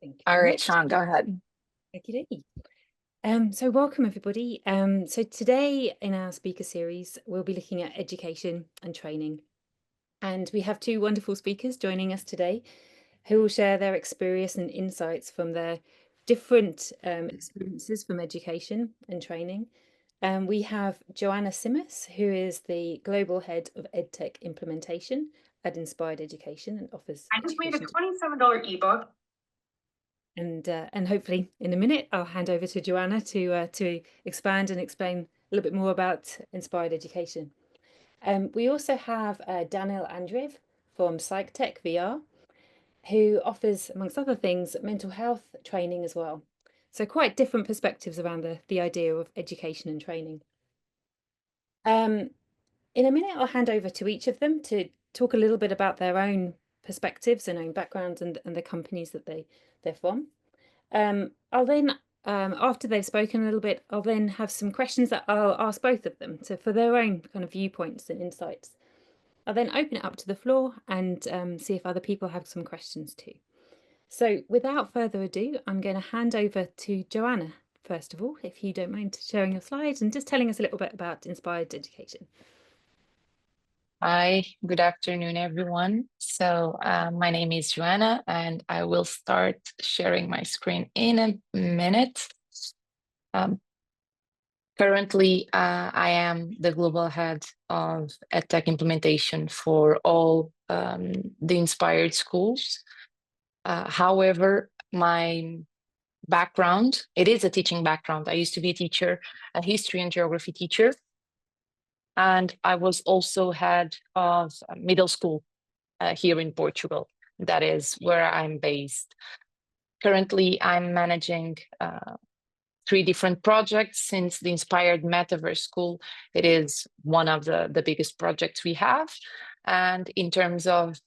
Thank you All very right, much. Sean, go ahead. Okey-dokey. So welcome everybody. So today in our speaker series, we'll be looking at education and training. And we have two wonderful speakers joining us today who will share their experience and insights from their different experiences from education and training. We have Joanna Simas, who is the Global Head of EdTech Implementation at Inspired Education and offers I just made a education $27 ebook. and hopefully in a minute I'll hand over to Joanna to expand and explain a little bit more about Inspired Education. We also have Daniel Andreev from PsychTech VR, who offers, amongst other things, mental health training as well. So quite different perspectives around the idea of education and training. In a minute, I'll hand over to each of them to talk a little bit about their own perspectives and own backgrounds and the companies that they're from. I'll then, after they've spoken a little bit, I'll then have some questions that I'll ask both of them for their own kind of viewpoints and insights. I'll then open it up to the floor and see if other people have some questions too. So without further ado, I'm going to hand over to Joanna, first of all, if you don't mind sharing your slides and just telling us a little bit about Inspired Education. Hi, good afternoon, everyone. So my name is Joanna, and I will start sharing my screen in a minute. Currently, I am the global head of EdTech implementation for all the Inspired schools. However, my background, it is a teaching background. I used to be a teacher, a history and geography teacher. And I was also head of middle school here in Portugal. That is where I'm based. Currently, I'm managing 3 different projects since the Inspired Metaverse School. It is one of the biggest projects we have. And in terms of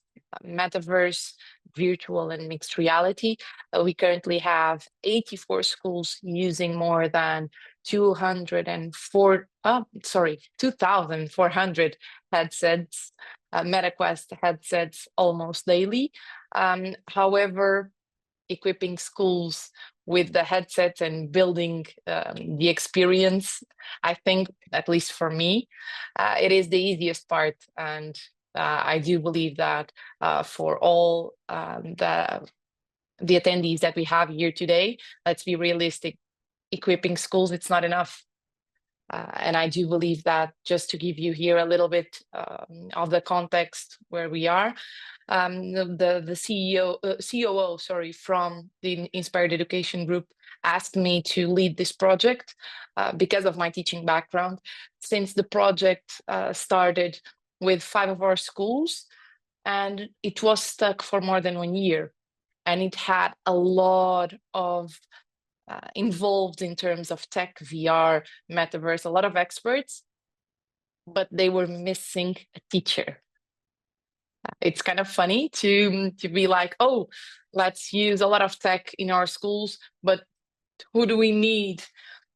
metaverse, virtual and mixed reality, we currently have 84 schools using more than 2,400 headsets, MetaQuest headsets almost daily. However, equipping schools with the headsets and building the experience, I think, at least for me, it is the easiest part. And I do believe that for all the attendees that we have here today, let's be realistic, equipping schools, it's not enough. And I do believe that, just to give you here a little bit of the context where we are, the COO, sorry, from the Inspired Education Group asked me to lead this project because of my teaching background. Since the project started with 5 of our schools, and it was stuck for more than 1 year, and it had a lot of involved in terms of tech, VR, metaverse, a lot of experts, but they were missing a teacher. It's kind of funny to be like, oh, let's use a lot of tech in our schools, but who do we need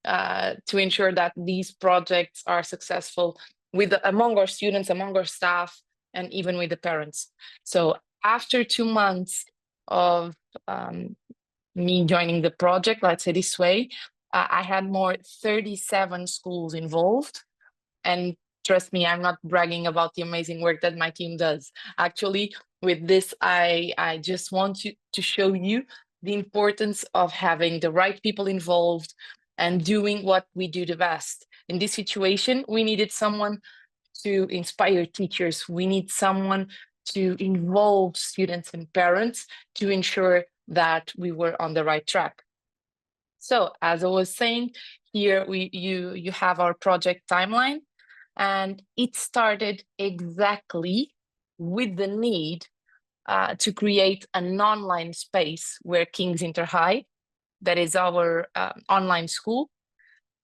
to ensure that these projects are successful among our students, among our staff, and even with the parents? So after 2 months of me joining the project, let's say this way, I had more 37 schools involved. And trust me, I'm not bragging about the amazing work that my team does. Actually, with this, I just want to show you the importance of having the right people involved and doing what we do the best. In this situation, we needed someone to inspire teachers. We need someone to involve students and parents to ensure that we were on the right track. So as I was saying, here you have our project timeline, and it started exactly with the need to create an online space where King's Inter High, that is our online school.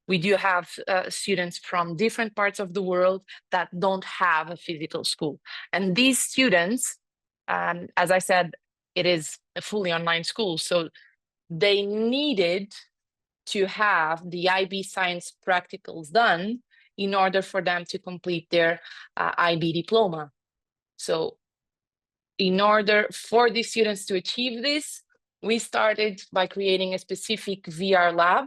We do have students from different parts of the world that don't have a physical school. And these students, as I said, it is a fully online school. So they needed to have the IB Science practicals done in order for them to complete their IB diploma. So in order for the students to achieve this, we started by creating a specific VR lab,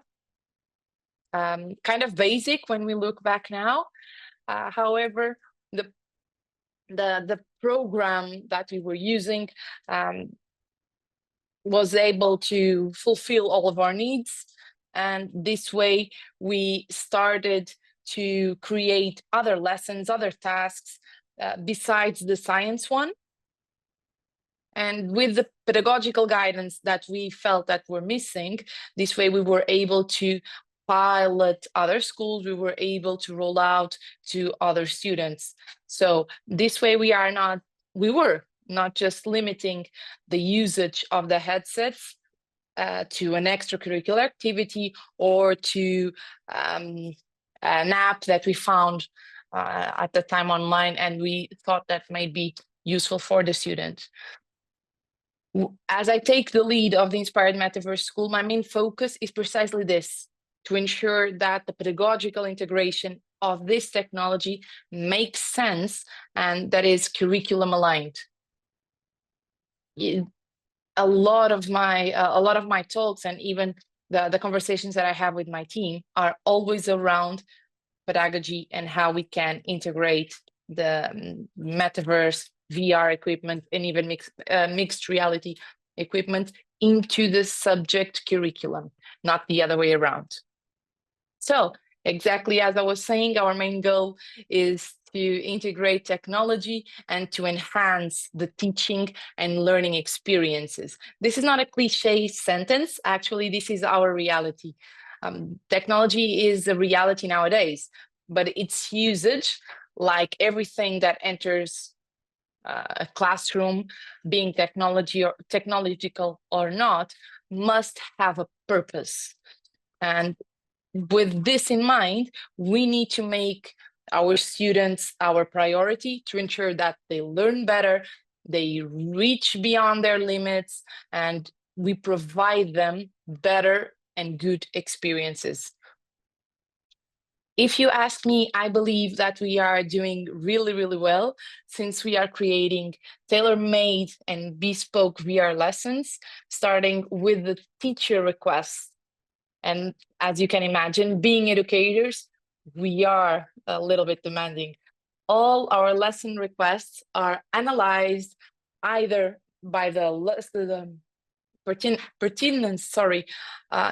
kind of basic when we look back now. However, the program that we were using was able to fulfill all of our needs. And this way, we started to create other lessons, other tasks besides the science one. And with the pedagogical guidance that we felt that were missing, this way we were able to pilot other schools, we were able to roll out to other students. So this way we were not just limiting the usage of the headsets to an extracurricular activity or to an app that we found at the time online, and we thought that might be useful for the student. As I take the lead of the Inspired Metaverse School, my main focus is precisely this: to ensure that the pedagogical integration of this technology makes sense and that is curriculum aligned. A lot of my talks and even the conversations that I have with my team are always around pedagogy and how we can integrate the metaverse, VR equipment, and even mixed reality equipment into the subject curriculum, not the other way around. So exactly as I was saying, our main goal is to integrate technology and to enhance the teaching and learning experiences. This is not a cliche sentence. Actually, this is our reality. Technology is a reality nowadays, but its usage, like everything that enters a classroom, being technological or not, must have a purpose. And with this in mind, we need to make our students our priority to ensure that they learn better, they reach beyond their limits, and we provide them better and good experiences. If you ask me, I believe that we are doing really, really well, since we are creating tailor-made and bespoke VR lessons, starting with the teacher requests. And as you can imagine, being educators, we are a little bit demanding. All our lesson requests are analyzed either by the pertinence,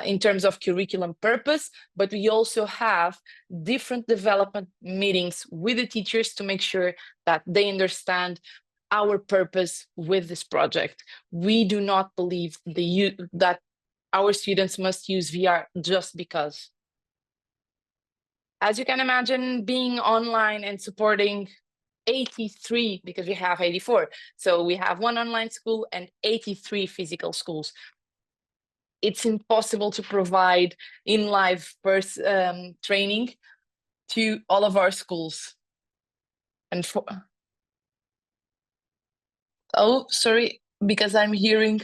in terms of curriculum purpose, but we also have different development meetings with the teachers to make sure that they understand our purpose with this project. We do not believe that our students must use VR just because. As you can imagine, being online and supporting 83, because we have 84. So we have one online school and 83 physical schools. It's impossible to provide in-live training to all of our schools. And oh, sorry, because I'm hearing,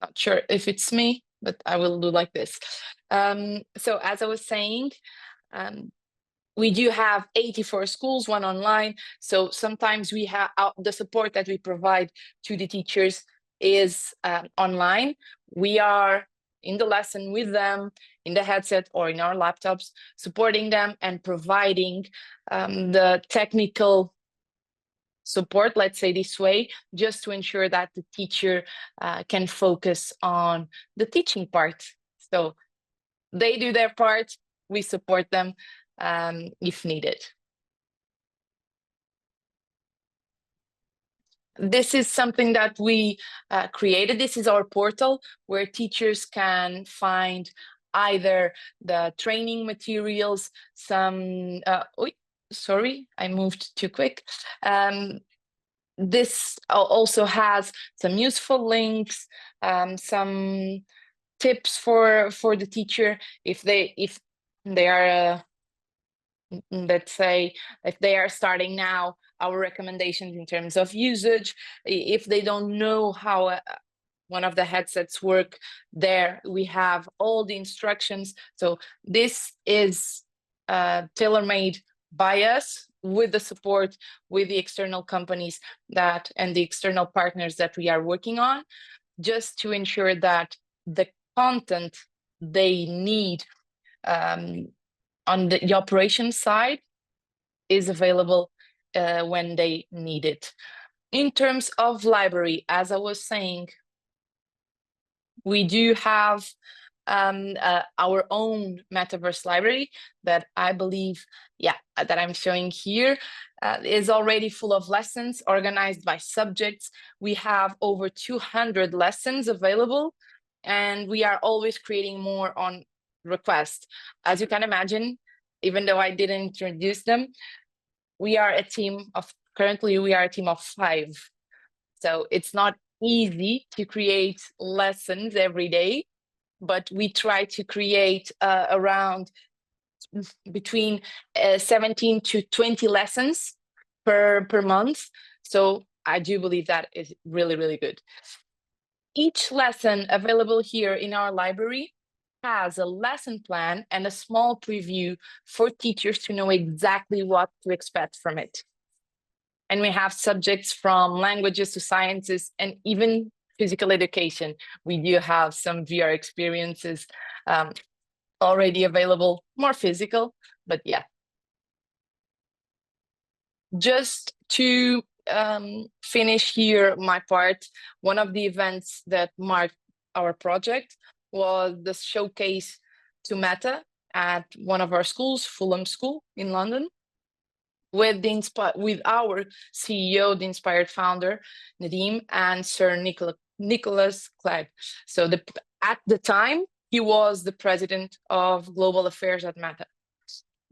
not sure if it's me, but I will do like this. So as I was saying, we do have 84 schools, one online. So sometimes we have the support that we provide to the teachers is online. We are in the lesson with them, in the headset or in our laptops, supporting them and providing the technical support, let's say this way, just to ensure that the teacher can focus on the teaching part. So they do their part, we support them if needed. This is something that we created. This is our portal where teachers can find either the training materials, some, sorry, I moved too quick. This also has some useful links, some tips for the teacher if they are let's say if they are starting now, our recommendations in terms of usage. If they don't know how one of the headsets work, there we have all the instructions. So this is tailor-made by us. with the support with the external companies that and the external partners that we are working on, just to ensure that the content they need on the operation side is available when they need it. In terms of library, as I was saying, we do have our own metaverse library that I believe, that I'm showing here, is already full of lessons organized by subjects. We have over 200 lessons available, and we are always creating more on request. As you can imagine, even though I didn't introduce them, currently we are a team of 5. So it's not easy to create lessons every day, but we try to create around between 17 to 20 lessons per month. So I do believe that is really, really good. Each lesson available here in our library has a lesson plan and a small preview for teachers to know exactly what to expect from it. And we have subjects from languages to sciences and even physical education. We do have some VR experiences already available, more physical, but yeah. Just to finish here my part, one of the events that marked our project was the showcase to Meta at one of our schools, Fulham School in London, with our CEO, the Inspired founder, Nadim, and Sir Nicholas Clegg. So at the time, he was the president of global affairs at Meta.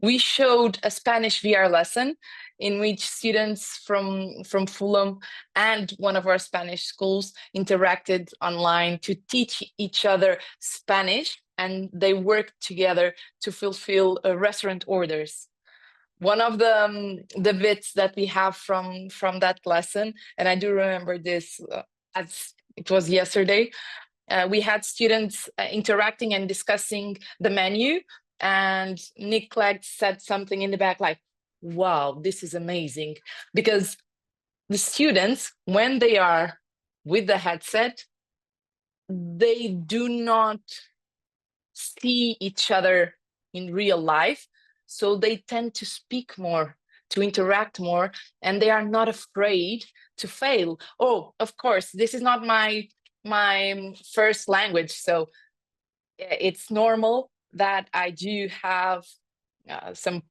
We showed a Spanish VR lesson in which students from Fulham and one of our Spanish schools interacted online to teach each other Spanish, and they worked together to fulfill restaurant orders. One of the bits that we have from that lesson, and I do remember this as it was yesterday, we had students interacting and discussing the menu, and Nick Clegg said something in the back like, wow, this is amazing. Because the students, when they are with the headset, they do not see each other in real life. So they tend to speak more, to interact more, and they are not afraid to fail. Oh, of course, this is not my first language, so it's normal that I do have some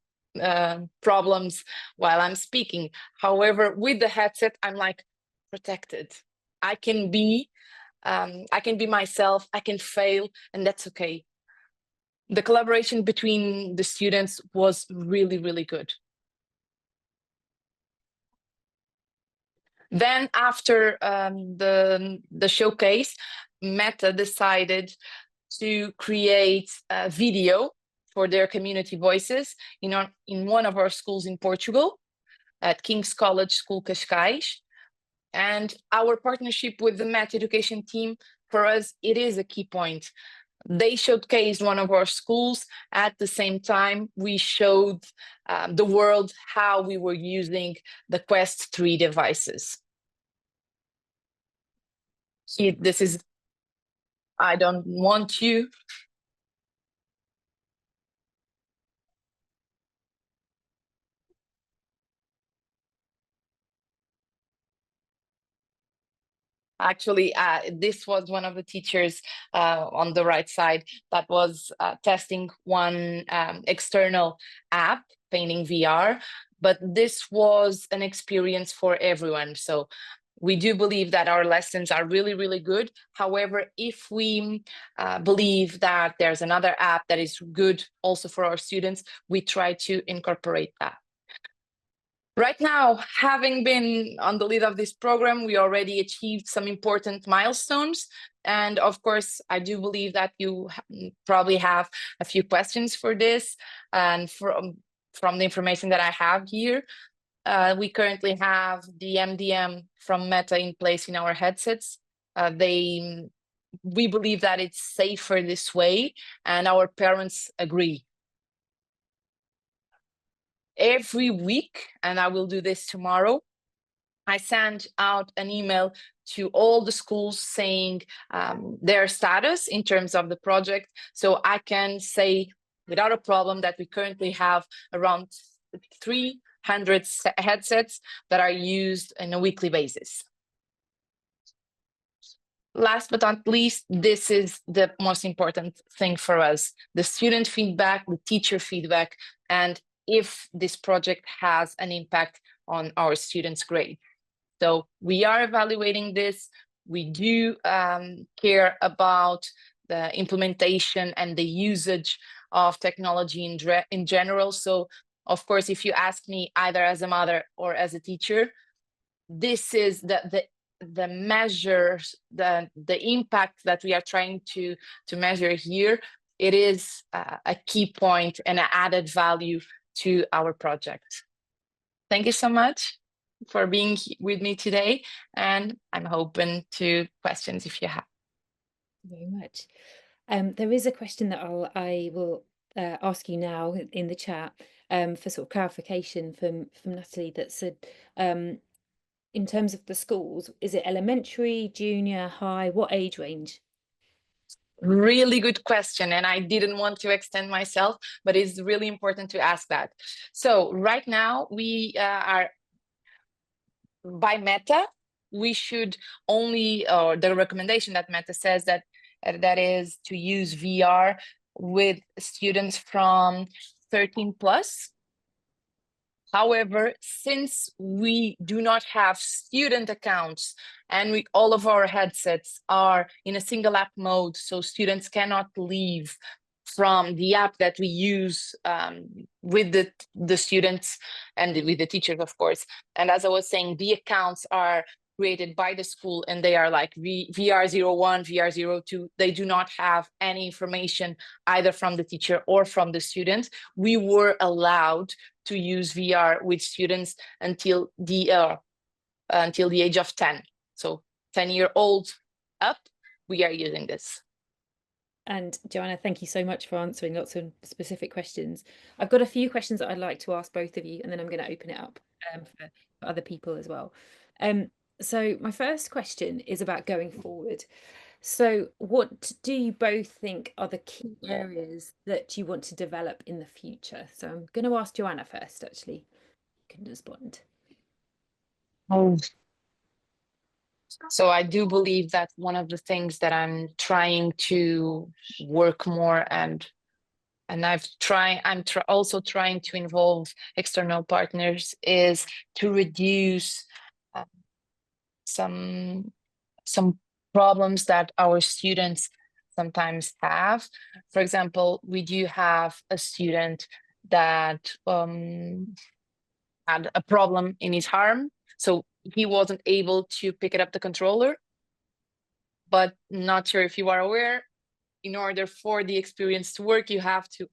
problems while I'm speaking. However, with the headset, I'm like protected. I can be myself, I can fail, and that's okay. The collaboration between the students was really, really good. Then after the showcase, Meta decided to create a video for their community voices in one of our schools in Portugal, at King's College School Cascais. And our partnership with the Meta education team, for us, it is a key point. They showcased one of our schools. At the same time, we showed the world how we were using the Quest 3 devices. This is, I don't want you. Actually, this was one of the teachers on the right side that was testing one external app, Painting VR, but this was an experience for everyone. So we do believe that our lessons are really, really good. However, if we believe that there's another app that is good also for our students, we try to incorporate that. Right now, having been on the lead of this program, we already achieved some important milestones. And of course, I do believe that you probably have a few questions for this. And from the information that I have here, we currently have the MDM from Meta in place in our headsets. We believe that it's safer this way, and our parents agree. every week, and I will do this tomorrow, I send out an email to all the schools saying their status in terms of the project. So I can say without a problem that we currently have around 300 headsets that are used on a weekly basis. Last but not least, this is the most important thing for us: the student feedback, the teacher feedback, and if this project has an impact on our students' grade. So we are evaluating this. We do care about the implementation and the usage of technology in general. So of course, if you ask me either as a mother or as a teacher, this is the measures, the impact that we are trying to measure here. It is a key point and an added value to our project. Thank you so much for being with me today, and I'm open to questions if you have. Very much. There is a question that I will ask you now in the chat for sort of clarification from Nathalie, that said, in terms of the schools, is it elementary, junior, high? What age range? Really good question, and I didn't want to extend myself, but it's really important to ask that. So right now we are, by Meta, we should only, or the recommendation that Meta says that is to use VR with students from 13 plus. However, since we do not have student accounts and all of our headsets are in a single app mode, so students cannot leave from the app that we use with the students and with the teachers, of course. And as I was saying, the accounts are created by the school, and they are like VR01, VR02. They do not have any information either from the teacher or from the students. We were allowed to use VR with students until the age of 10. So 10-year-old up, we are using this. And Joanna, thank you so much for answering lots of specific questions. I've got a few questions that I'd like to ask both of you, and then I'm going to open it up for other people as well. So my first question is about going forward. So what do you both think are the key areas that you want to develop in the future? So I'm going to ask Joanna first, actually. You can respond. Oh. So I do believe that one of the things that I'm trying to work more and I'm also trying to involve external partners is to reduce some problems that our students sometimes have. For example, we do have a student that had a problem in his arm, so he wasn't able to pick it up the controller. But not sure if you are aware, in order for the experience to work, you have to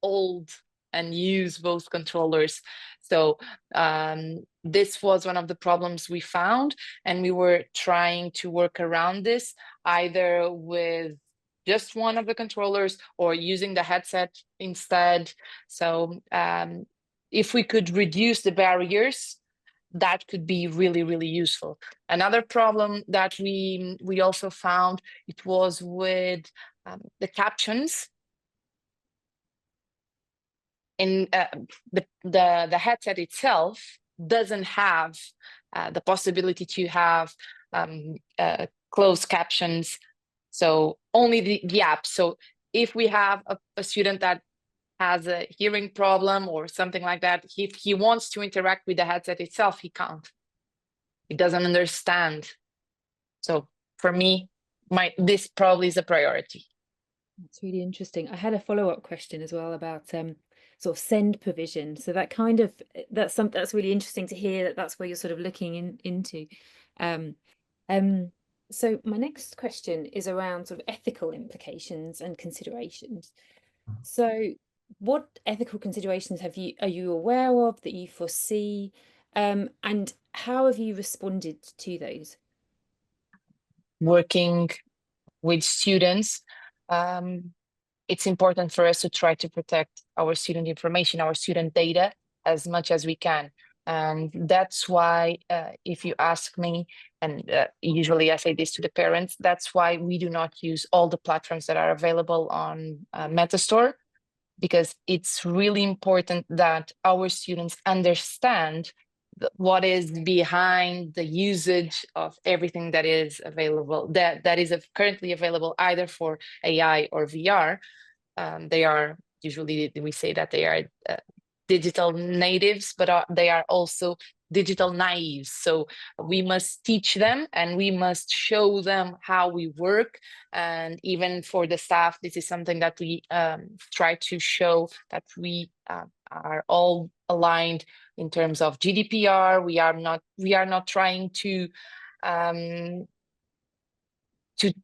hold and use both controllers. So this was one of the problems we found, and we were trying to work around this, either with just one of the controllers or using the headset instead. So if we could reduce the barriers, that could be really, really useful. Another problem that we also found, it was with the captions. In the headset itself doesn't have the possibility to have closed captions, so only the app. So if we have a student that has a hearing problem or something like that, if he wants to interact with the headset itself, he can't. He doesn't understand. So for me, this probably is a priority. That's really interesting. I had a follow-up question as well about sort of send provision. So that kind of that's really interesting to hear that's where you're sort of looking into. So my next question is around sort of ethical implications and considerations. So what ethical considerations are you aware of that you foresee, and how have you responded to those? Working with students, it's important for us to try to protect our student information, our student data. as much as we can. And that's why, if you ask me, and usually I say this to the parents, that's why we do not use all the platforms that are available on MetaStore, because it's really important that our students understand what is behind the usage of everything that is available, that is currently available either for AI or VR. They are usually, we say that they are digital natives, but they are also digital naives. So we must teach them and we must show them how we work. And even for the staff, this is something that we try to show, that we are all aligned in terms of GDPR. We are not trying to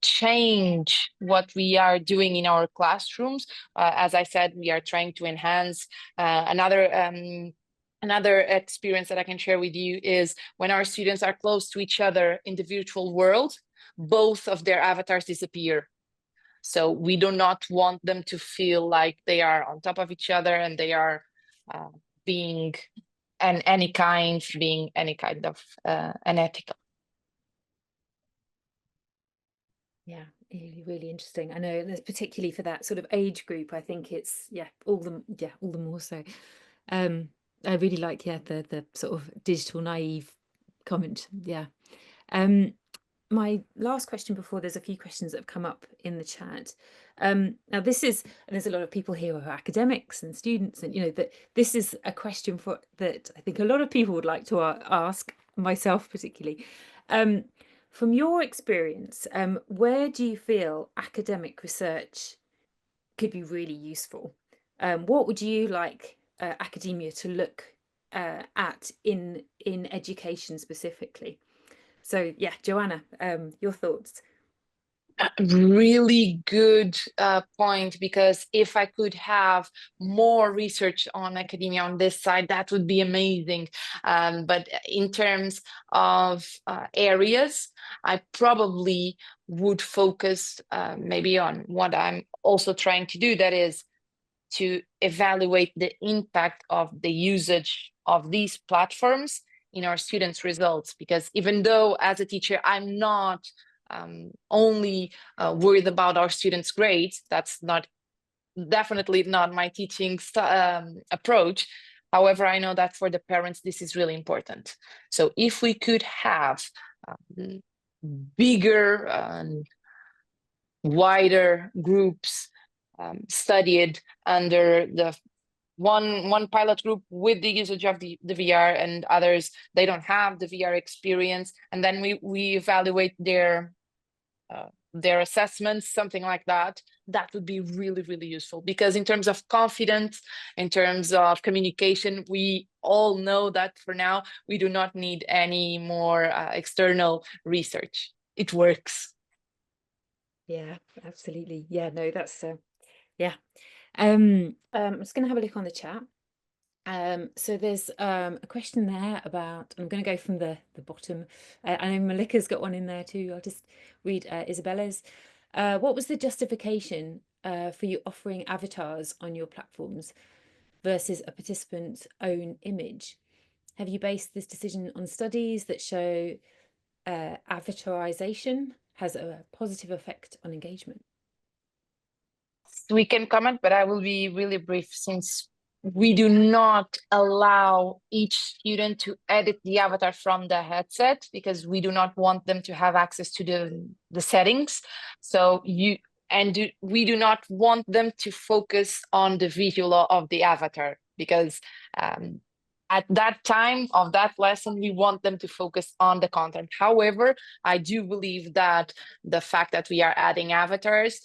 change what we are doing in our classrooms. As I said, we are trying to enhance. Another experience that I can share with you is when our students are close to each other in the virtual world, both of their avatars disappear. So we do not want them to feel like they are on top of each other and they are being any kind of unethical. Yeah, really, really interesting. I know, particularly for that sort of age group, I think it's all the more so. I really like the sort of digital naive comment. Yeah. My last question before there's a few questions that have come up in the chat. Now there's a lot of people here who are academics and students, and that this is a question that I think a lot of people would like to ask, myself particularly. From your experience, where do you feel academic research could be really useful? What would you like academia to look at in education specifically? So yeah, Joanna, your thoughts? Really good point, because if I could have more research on academia on this side, that would be amazing. But in terms of areas, I probably would focus maybe on what I'm also trying to do, that is to evaluate the impact of the usage of these platforms in our students' results. Because even though as a teacher, I'm not only worried about our students' grades, that's definitely not my teaching approach. However, I know that for the parents, this is really important. So if we could have bigger and wider groups studied under the one pilot group with the usage of the VR, and others, they don't have the VR experience, and then we evaluate their assessments, something like that. That would be really, really useful, because in terms of confidence, in terms of communication, we all know that for now we do not need any more external research. It works. Yeah, absolutely. Yeah, no, that's yeah. I'm just going to have a look on the chat. So there's a question there about, I'm going to go from the bottom. I know Malika's got one in there too. I'll just read Isabella's. What was the justification for you offering avatars on your platforms versus a participant's own image? Have you based this decision on studies that show avatarization has a positive effect on engagement? We can comment, but I will be really brief, since we do not allow each student to edit the avatar from the headset, because we do not want them to have access to the settings. So we do not want them to focus on the visual of the avatar, because at that time of that lesson, we want them to focus on the content. However, I do believe that the fact that we are adding avatars,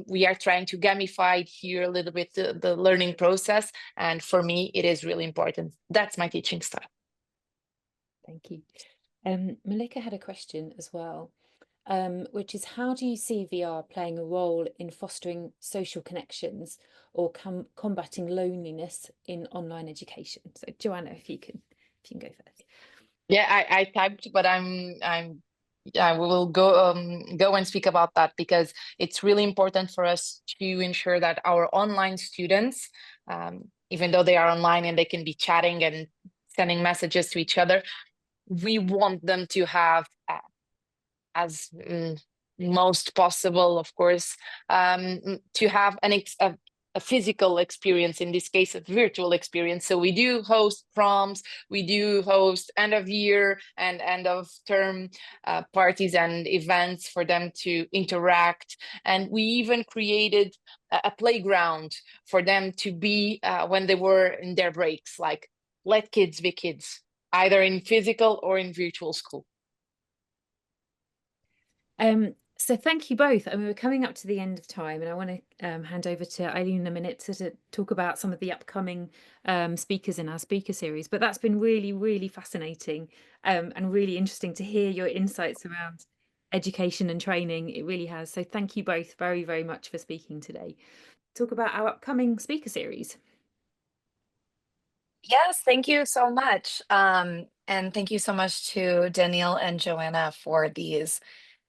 we are trying to gamify here a little bit the learning process. And for me, it is really important. That's my teaching style. Thank you. Malika had a question as well, which is, how do you see VR playing a role in fostering social connections or combating loneliness in online education? So Joanna, if you can go first. Yeah, I typed, but we will go and speak about that, because it's really important for us to ensure that our online students, even though they are online and they can be chatting and sending messages to each other, we want them to have as most possible, of course, to have a physical experience, in this case, a virtual experience. So we do host proms, we do host end of year and end of term parties and events for them to interact. And we even created a playground for them to be when they were in their breaks, like let kids be kids, either in physical or in virtual school. So thank you both. I mean, we're coming up to the end of time, and I want to hand over to Eileen in a minute to talk about some of the upcoming speakers in our speaker series. But that's been really, really fascinating and really interesting to hear your insights around education and training. It really has. So thank you both very, very much for speaking today. Talk about our upcoming speaker series. Yes, thank you so much. And thank you so much to Danielle and Joanna for these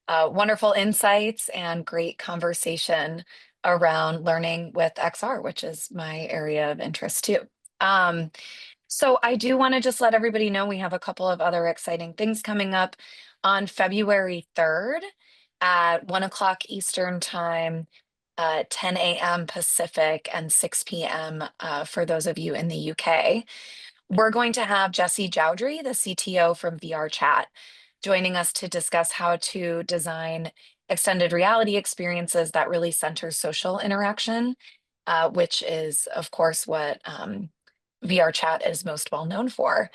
wonderful insights and great conversation around learning with XR, which is my area of interest too. So I do want to just let everybody know we have a couple of other exciting things coming up on February 3rd at 1 o'clock Eastern time, 10 a.m. Pacific, and 6 p.m. For those of you in the UK. We're going to have Jesse Jowdry, the CTO from VR Chat, joining us to discuss how to design extended reality experiences that really center social interaction, which is, of course, what VR Chat is most well known for.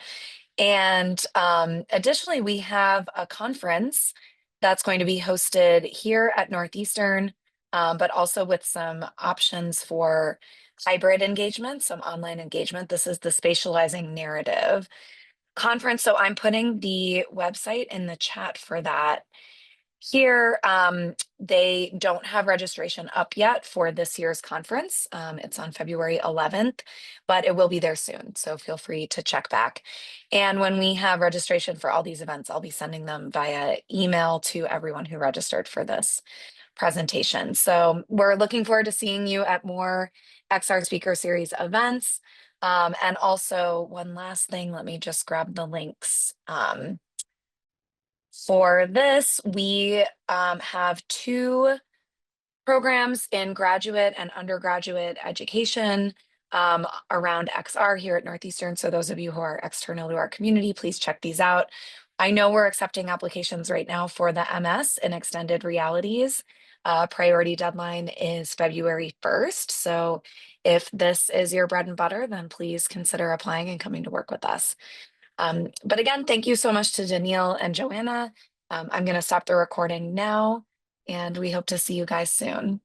And additionally, we have a conference that's going to be hosted here at Northeastern, but also with some options for hybrid engagement, some online engagement. This is the Spatializing Narrative conference. So I'm putting the website in the chat for that. Here, they don't have registration up yet for this year's conference. It's on February 11th, but it will be there soon. So feel free to check back. And when we have registration for all these events, I'll be sending them via email to everyone who registered for this presentation. So we're looking forward to seeing you at more XR Speaker Series events. And also one last thing, let me just grab the links. For this, we have 2 programs in graduate and undergraduate education around XR here at Northeastern. So those of you who are external to our community, please check these out. I know we're accepting applications right now for the MS in extended realities. Priority deadline is February 1st. So if this is your bread and butter, then please consider applying and coming to work with us. But again, thank you so much to Danielle and Joanna. I'm going to stop the recording now, and we hope to see you guys soon.